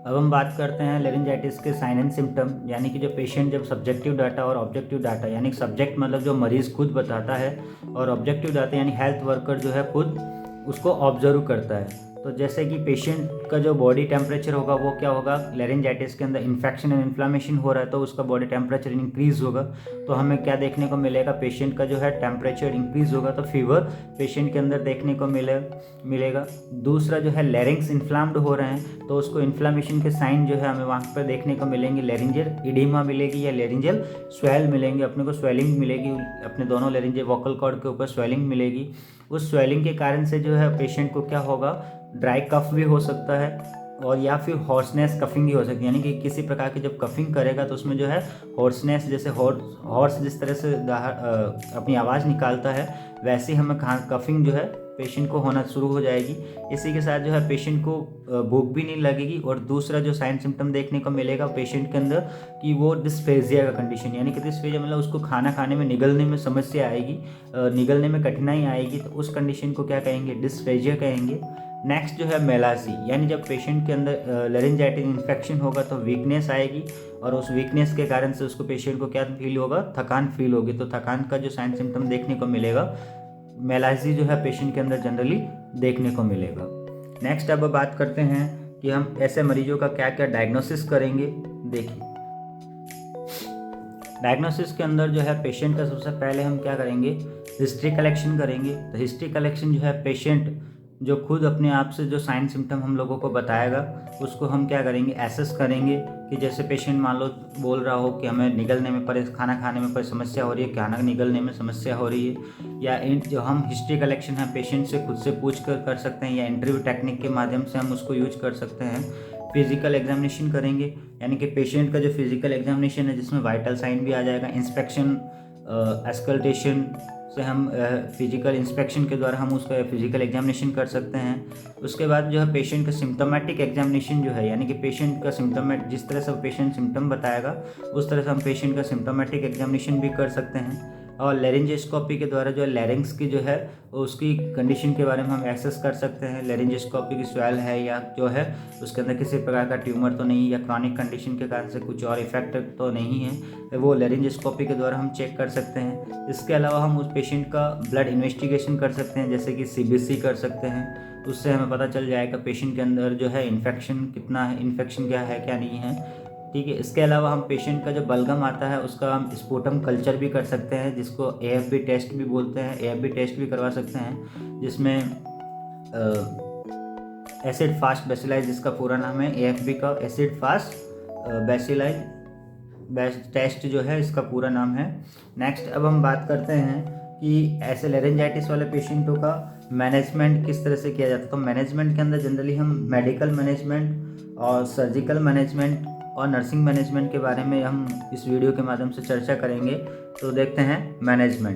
अब हम बात करते हैं लेरिंजाइटिस के साइन एंड सिम्टम, यानी कि जो पेशेंट जब सब्जेक्टिव डाटा और ऑब्जेक्टिव डाटा, यानी सब्जेक्ट मतलब जो मरीज़ खुद बताता है, और ऑब्जेक्टिव डाटा यानी हेल्थ वर्कर जो है खुद उसको ऑब्जर्व करता है। तो जैसे कि पेशेंट का जो बॉडी टेम्परेचर होगा वो क्या होगा, लेरिंजाइटिस के अंदर इन्फेक्शन एंड इन्फ्लामेशन हो रहा है तो उसका बॉडी टेम्परेचर इंक्रीज़ होगा, तो हमें क्या देखने को मिलेगा, पेशेंट का जो है टेम्परेचर इंक्रीज़ होगा तो फीवर पेशेंट के अंदर देखने को मिलेगा। दूसरा जो है लैरिंग्स इन्फ्लाम्ड हो रहे हैं तो उसको इन्फ्लामेशन के साइन जो है हमें वहाँ पर देखने को मिलेंगे, लैरिंजियल इडीमा मिलेगी या लैरिंजियल स्वेल मिलेंगे, अपने को स्वेलिंग मिलेगी, अपने दोनों लैरिंजियल वोकल कॉर्ड के ऊपर स्वेलिंग मिलेगी। उस स्वेलिंग के कारण से जो है पेशेंट को क्या होगा, ड्राई कफ भी हो सकता है और या फिर हॉर्सनेस कफिंग भी हो सकती है, यानी कि किसी प्रकार की जब कफिंग करेगा तो उसमें जो है हॉर्सनेस, जैसे हॉर्स जिस तरह से अपनी आवाज़ निकालता है वैसे ही हमें कफिंग जो है पेशेंट को होना शुरू हो जाएगी। इसी के साथ जो है पेशेंट को भूख भी नहीं लगेगी। और दूसरा जो साइन सिम्टम देखने को मिलेगा पेशेंट के अंदर कि वो डिस्फेजिया का कंडीशन, यानी कि डिस्फेजिया मतलब उसको खाना खाने में निगलने में समस्या आएगी, निगलने में कठिनाई आएगी, तो उस कंडीशन को क्या कहेंगे, डिस्फेजिया कहेंगे। नेक्स्ट जो है मेलाजी, यानी जब पेशेंट के अंदर लेरिंजाइटिस इन्फेक्शन होगा तो वीकनेस आएगी और उस वीकनेस के कारण से उसको पेशेंट को क्या फील होगा, थकान फील होगी। तो थकान का जो साइन सिम्टम देखने को मिलेगा, मेलाजी जो है पेशेंट के अंदर जनरली देखने को मिलेगा। नेक्स्ट अब बात करते हैं कि हम ऐसे मरीजों का क्या क्या डायग्नोसिस करेंगे। देखिए, डायग्नोसिस के अंदर जो है पेशेंट का सबसे पहले हम क्या करेंगे, हिस्ट्री कलेक्शन करेंगे। तो हिस्ट्री कलेक्शन जो है पेशेंट जो खुद अपने आप से जो साइन सिम्टम हम लोगों को बताएगा उसको हम क्या करेंगे, एसेस करेंगे कि जैसे पेशेंट मान लो बोल रहा हो कि हमें निगलने में खाना खाने में समस्या हो रही है, खाना निगलने में समस्या हो रही है, या जो हम हिस्ट्री कलेक्शन है पेशेंट से खुद से पूछ कर सकते हैं, या इंटरव्यू टेक्निक के माध्यम से हम उसको यूज कर सकते हैं। फिजिकल एग्जामिनेशन करेंगे, यानी कि पेशेंट का जो फिजिकल एग्जामिनेशन है जिसमें वाइटल साइन भी आ जाएगा, इंस्पेक्शन एस्कल्टेशन से हम फिजिकल इंस्पेक्शन के द्वारा हम उसका फिजिकल एग्जामिनेशन कर सकते हैं। उसके बाद जो है पेशेंट का सिम्टोमेटिक एग्जामिनेशन जो है, यानी कि पेशेंट का जिस तरह से पेशेंट सिम्टम बताएगा उस तरह से हम पेशेंट का सिम्टोमेटिक एग्जामिनेशन भी कर सकते हैं। और लेरिंजोस्कोपी के द्वारा जो है लैरिंग्स की जो है उसकी कंडीशन के बारे में हम एक्सेस कर सकते हैं, लेरिंजोस्कोपी की स्वेल है या जो है उसके अंदर किसी प्रकार का ट्यूमर तो नहीं, या क्रॉनिक कंडीशन के कारण से कुछ और इफेक्ट तो नहीं है, वो लेरिंजोस्कोपी के द्वारा हम चेक कर सकते हैं। इसके अलावा हम उस पेशेंट का ब्लड इन्वेस्टिगेशन कर सकते हैं, जैसे कि CBC कर सकते हैं, उससे हमें पता चल जाएगा पेशेंट के अंदर जो है इन्फेक्शन कितना है, इन्फेक्शन क्या है क्या नहीं है। ठीक है, इसके अलावा हम पेशेंट का जो बलगम आता है उसका हम स्पूटम कल्चर भी कर सकते हैं, जिसको AFB टेस्ट भी बोलते हैं, AFB टेस्ट भी करवा सकते हैं, जिसमें एसिड फास्ट बेसिलाइज, जिसका पूरा नाम है AFB का एसिड फास्ट बेसिलाइज टेस्ट जो है इसका पूरा नाम है। नेक्स्ट अब हम बात करते हैं कि ऐसे लेरिंजाइटिस वाले पेशेंटों का मैनेजमेंट किस तरह से किया जाता है। तो मैनेजमेंट के अंदर जनरली हम मेडिकल मैनेजमेंट और सर्जिकल मैनेजमेंट और नर्सिंग मैनेजमेंट के बारे में हम इस वीडियो के माध्यम से चर्चा करेंगे। तो देखते हैं मैनेजमेंट।